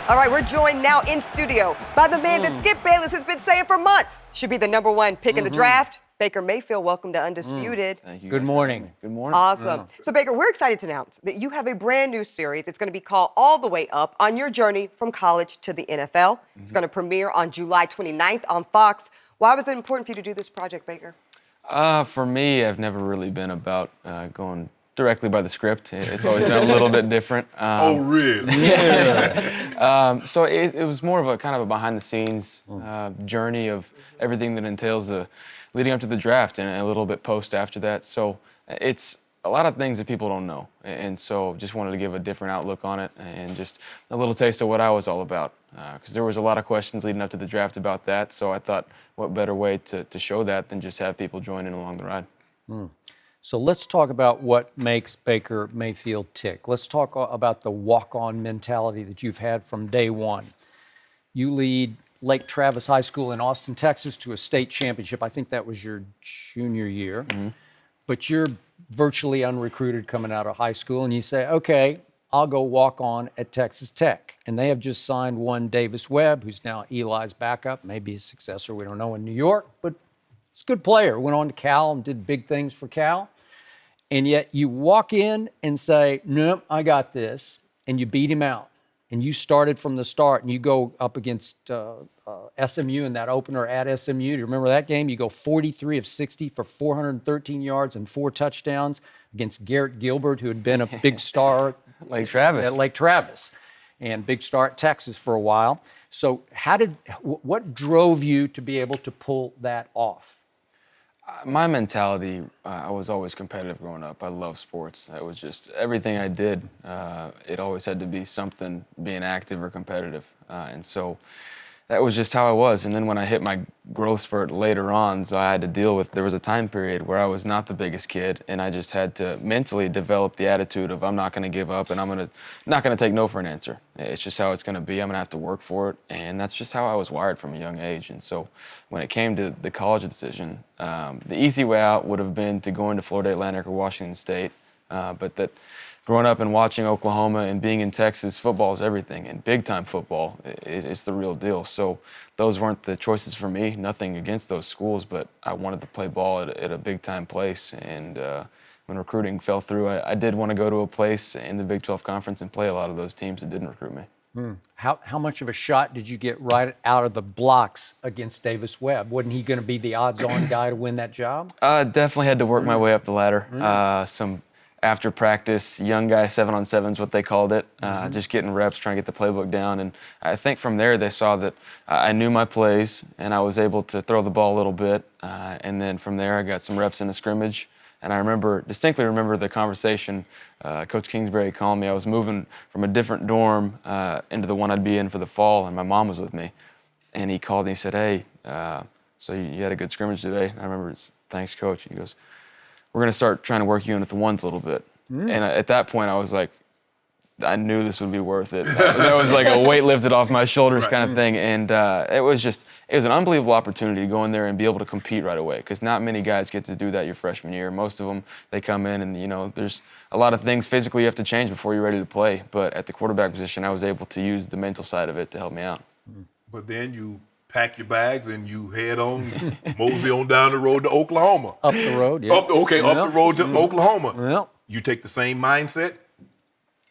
All right, we're joined now in studio by the man that Skip Bayless has been saying for months should be the #1 pick in the draft. Baker Mayfield, welcome to Undisputed. Thank you. Good morning. Good morning. Awesome. So, Baker, we're excited to announce that you have a brand new series. It's going to be called All the Way Up on your journey from college to the NFL. It's going to premiere on July 29th on Fox. Why was it important for you to do this project, Baker? For me, I've never really been about going directly by the script. It's always been a little bit different. Oh, really? So it was more of a kind of a behind-the-scenes journey of everything that entails leading up to the draft and a little bit post after that. So it's a lot of things that people don't know. And so just wanted to give a different outlook on it and just a little taste of what I was all about. Because there was a lot of questions leading up to the draft about that. So I thought, what better way to show that than just have people join in along the ride. So let's talk about what makes Baker Mayfield tick. Let's talk about the walk-on mentality that you've had from day one. You lead Lake Travis High School in Austin, Texas to a state championship. I think that was your junior year. But you're virtually unrecruited coming out of high school, and you say, okay, I'll go walk on at Texas Tech. And they have just signed one Davis Webb, who's now Eli's backup, maybe his successor, we don't know, in New York, but he's a good player. Went on to Cal and did big things for Cal. And yet you walk in and say, nope, I got this, and you beat him out. And you started from the start, and you go up against SMU in that opener at SMU. Do you remember that game? You go 43 of 60 for 413 yards and 4 touchdowns against Garrett Gilbert, who had been a big star Lake Travis. at Lake Travis, and big star at Texas for a while. So what drove you to be able to pull that off? My mentality, I was always competitive growing up. I love sports. That was just everything I did. It always had to be something, being active or competitive. And so that was just how I was. And then when I hit my growth spurt later on, so I had to deal with, there was a time period where I was not the biggest kid, and I just had to mentally develop the attitude of I'm not going to give up, and I'm not going to take no for an answer. It's just how it's going to be. I'm going to have to work for it, and that's just how I was wired from a young age. And so when it came to the college decision, the easy way out would have been to go into Florida Atlantic or Washington State, but that growing up and watching Oklahoma and being in Texas, football is everything, and big-time football is the real deal. So those weren't the choices for me, nothing against those schools, but I wanted to play ball at a big-time place. And when recruiting fell through, I did want to go to a place in the Big 12 Conference and play a lot of those teams that didn't recruit me. How much of a shot did you get right out of the blocks against Davis Webb? Wasn't he going to be the odds-on guy to win that job? Definitely had to work my way up the ladder. After practice, young guy 7-on-7 is what they called it, just getting reps, trying to get the playbook down. And I think from there they saw that I knew my plays and I was able to throw the ball a little bit. And then from there I got some reps in the scrimmage. And I distinctly remember the conversation, Coach Kingsbury calling me. I was moving from a different dorm into the one I'd be in for the fall, and my mom was with me. And he called and he said, hey, so you had a good scrimmage today? And I remember, thanks, Coach. He goes, we're going to start trying to work you in at the ones a little bit. And at that point, I was like, I knew this would be worth it. That was like a weight lifted off my shoulders kind of thing. And it was an unbelievable opportunity to go in there and be able to compete right away, because not many guys get to do that your freshman year. Most of them, they come in and, there's a lot of things physically you have to change before you're ready to play. But at the quarterback position, I was able to use the mental side of it to help me out. But then you pack your bags and you head on, mosey on down the road to Oklahoma. Up the road, yeah. Up the road to Oklahoma. Yep. You take the same mindset?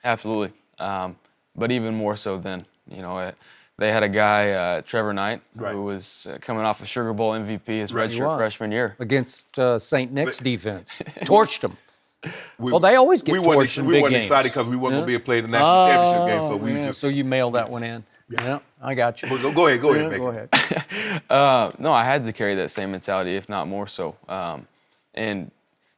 Absolutely. But even more so then, they had a guy, Trevor Knight, who was coming off a Sugar Bowl MVP his redshirt freshman year. Against St. Nick's defense. Torched them. They always get torched in big games. We weren't excited because we weren't going to be able to play the national championship game. So you mailed that one in. Yeah, I got you. Go ahead, Baker. Go ahead. No, I had to carry that same mentality, if not more so. And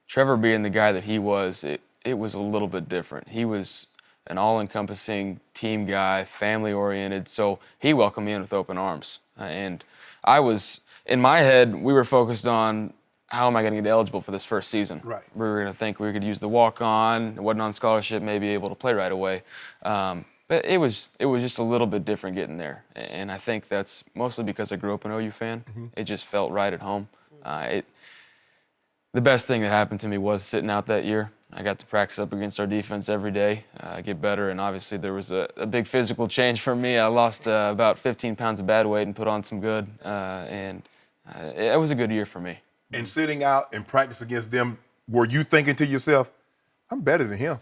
Trevor being the guy that he was, it was a little bit different. He was an all-encompassing team guy, family-oriented, so he welcomed me in with open arms. And I was, in my head, we were focused on how am I going to get eligible for this first season. Right. We were going to think we could use the walk-on, wasn't on scholarship, maybe able to play right away. But it was just a little bit different getting there. And I think that's mostly because I grew up an OU fan. It just felt right at home. The best thing that happened to me was sitting out that year. I got to practice up against our defense every day, get better, and obviously there was a big physical change for me. I lost about 15 pounds of bad weight and put on some good, and it was a good year for me. And sitting out and practice against them, were you thinking to yourself, I'm better than him?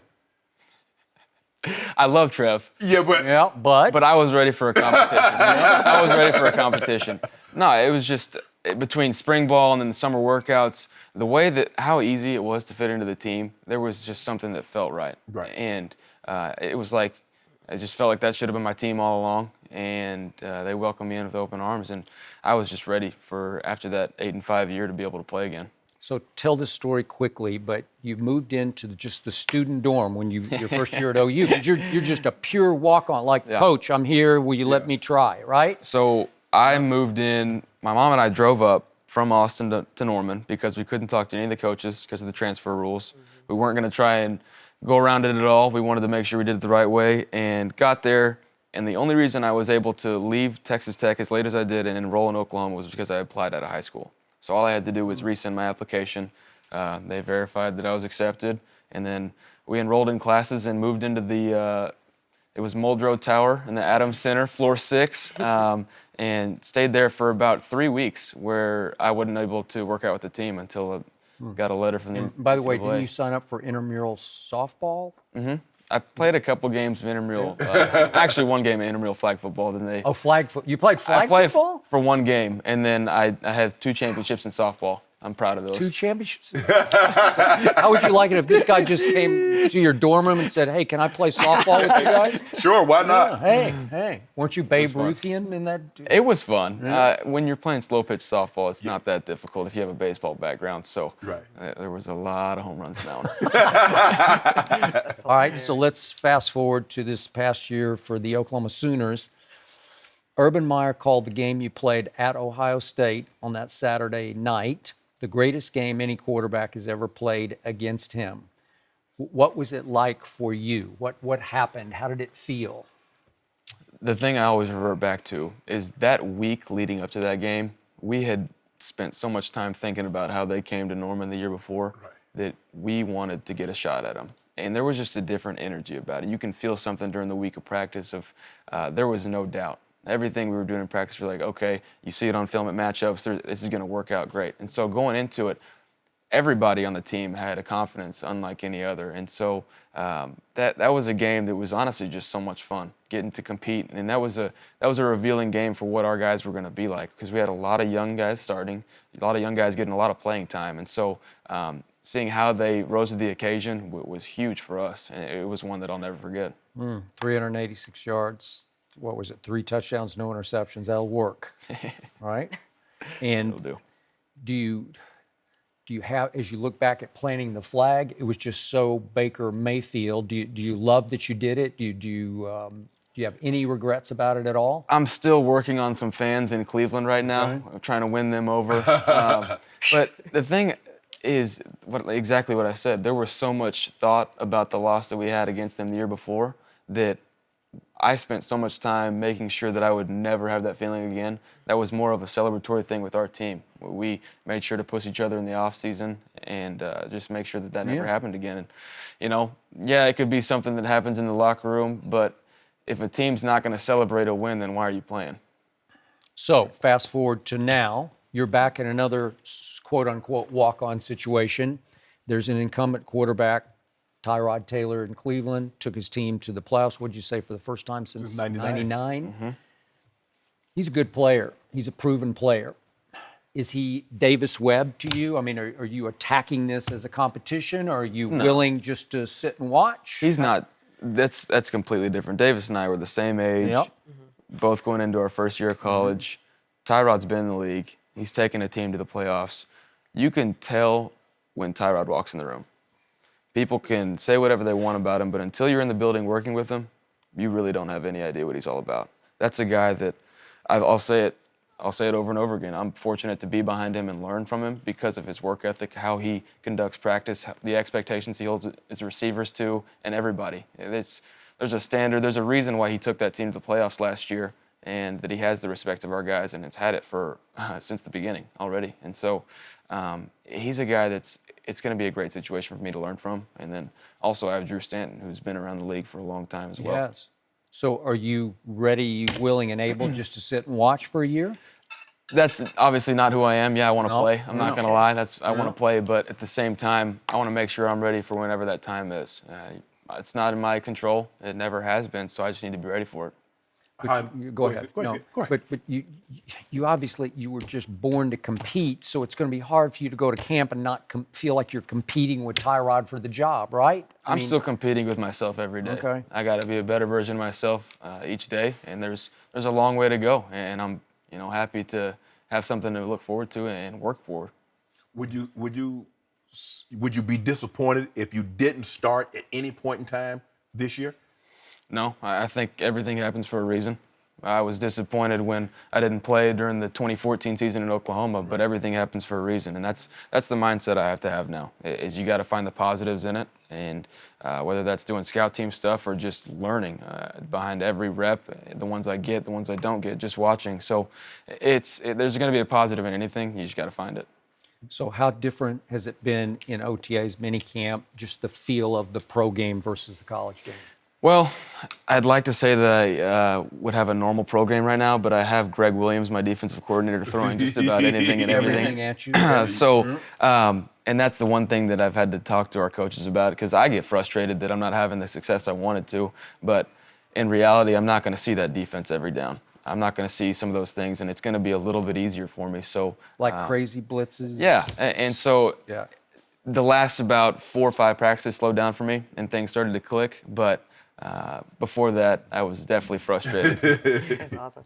I love Trev. Yeah, but Yeah, but I was ready for a competition. I was ready for a competition. No, it was just between spring ball and then the summer workouts, the way that how easy it was to fit into the team, there was just something that felt right. Right. And it was like, I just felt like that should have been my team all along. And they welcomed me in with open arms. And I was just ready for, after that 8-5 year, to be able to play again. so tell this story quickly, but you moved into just the student dorm when your first year at OU, because you're just a pure walk-on, like, Coach, I'm here, will you let me try, right? So I moved in, my mom and I drove up from Austin to Norman because we couldn't talk to any of the coaches because of the transfer rules. We weren't going to try and go around it at all. We wanted to make sure we did it the right way, and got there. And the only reason I was able to leave Texas Tech as late as I did and enroll in Oklahoma was because I applied out of high school. So all I had to do was resend my application. They verified that I was accepted, and then we enrolled in classes and moved into the, it was Muldrow Tower in the Adams Center, floor 6, and stayed there for about 3 weeks where I wasn't able to work out with the team until I got a letter from the By the way, NCAA. didn't you sign up for intramural softball? I played a couple games of intramural, actually one game of intramural flag football. Then they Oh, flag football. You played I flag played football? for one game, and then I have 2 championships in softball. I'm proud of those. 2 championships? How would you like it if this guy just came to your dorm room and said, hey, can I play softball with you guys? sure, why not? Hey, weren't you Babe Ruthian in that? It was fun. When you're playing slow pitch softball, it's not that difficult if you have a baseball background. So Right. There was a lot of home runs down. All right, so let's fast forward to this past year for the Oklahoma Sooners. Urban Meyer called the game you played at Ohio State on that Saturday night the greatest game any quarterback has ever played against him. What was it like for you? What happened? How did it feel? The thing I always revert back to is that week leading up to that game, we had spent so much time thinking about how they came to Norman the year before that we wanted to get a shot at them. And there was just a different energy about it. You can feel something during the week of practice of, there was no doubt. Everything we were doing in practice, we're like, okay, you see it on film at matchups, this is going to work out great. And so going into it, everybody on the team had a confidence unlike any other. And so that was a game that was honestly just so much fun, getting to compete. And that was a revealing game for what our guys were going to be like, because we had a lot of young guys starting, a lot of young guys getting a lot of playing time. And so seeing how they rose to the occasion was huge for us. And it was one that I'll never forget. 386 yards. What was it? 3 touchdowns, no interceptions. That'll work, right? And It'll do. Do you have, as you look back at planting the flag, it was just so Baker Mayfield. Do you love that you did it? Do you have any regrets about it at all? I'm still working on some fans in Cleveland right now. Okay. I'm trying to win them over. But the thing is exactly what I said. There was so much thought about the loss that we had against them the year before that I spent so much time making sure that I would never have that feeling again. That was more of a celebratory thing with our team. We made sure to push each other in the off season and just make sure that never happened again. And, it could be something that happens in the locker room, but if a team's not going to celebrate a win, then why are you playing? So fast forward to now, you're back in another quote-unquote walk-on situation. There's an incumbent quarterback, Tyrod Taylor in Cleveland, took his team to the playoffs, what'd you say, for the first time since 99? Mm-hmm. He's a good player. He's a proven player. Is he Davis Webb to you? I mean, are you attacking this as a competition, or are you willing just to sit and watch? He's not. That's completely different. Davis and I were the same age, both going into our first year of college. Tyrod's been in the league. He's taken a team to the playoffs. You can tell when Tyrod walks in the room. People can say whatever they want about him, but until you're in the building working with him, you really don't have any idea what he's all about. That's a guy that I'll say it over and over again. I'm fortunate to be behind him and learn from him because of his work ethic, how he conducts practice, the expectations he holds his receivers to, and everybody. There's a standard. There's a reason why he took that team to the playoffs last year, and that he has the respect of our guys and has had it for since the beginning already. And so he's a guy it's going to be a great situation for me to learn from. And then also I have Drew Stanton, who's been around the league for a long time as well. Yes. So are you ready, willing, and able just to sit and watch for a year? That's obviously not who I am. Yeah, I want to No, play. I'm not going to lie. I want No. to play, but at the same time, I want to make sure I'm ready for whenever that time is. It's not in my control. It never has been, so I just need to be ready for it. Go ahead. Go No, ahead. Go ahead. But you obviously you were just born to compete, so it's going to be hard for you to go to camp and not feel like you're competing with Tyrod for the job, right? I'm still competing with myself every day. Okay. I got to be a better version of myself each day, and there's a long way to go, and I'm happy to have something to look forward to and work for. Would you be disappointed if you didn't start at any point in time this year? No, I think everything happens for a reason. I was disappointed when I didn't play during the 2014 season in Oklahoma, but everything happens for a reason, and that's the mindset I have to have now. Is you got to find the positives in it, and whether that's doing scout team stuff or just learning behind every rep, the ones I get, the ones I don't get, just watching. So there's going to be a positive in anything. You just got to find it. So how different has it been in OTA's mini camp, just the feel of the pro game versus the college game? Well, I'd like to say that I would have a normal program right now, but I have Greg Williams, my defensive coordinator, throwing just about anything and everything. At you. And that's the one thing that I've had to talk to our coaches about, because I get frustrated that I'm not having the success I wanted to, but in reality, I'm not going to see that defense every down. I'm not going to see some of those things, and it's going to be a little bit easier for me. So Like crazy blitzes? Yeah, and so Yeah. the last about 4 or 5 practices slowed down for me, and things started to click, but before that, I was definitely frustrated. That's awesome.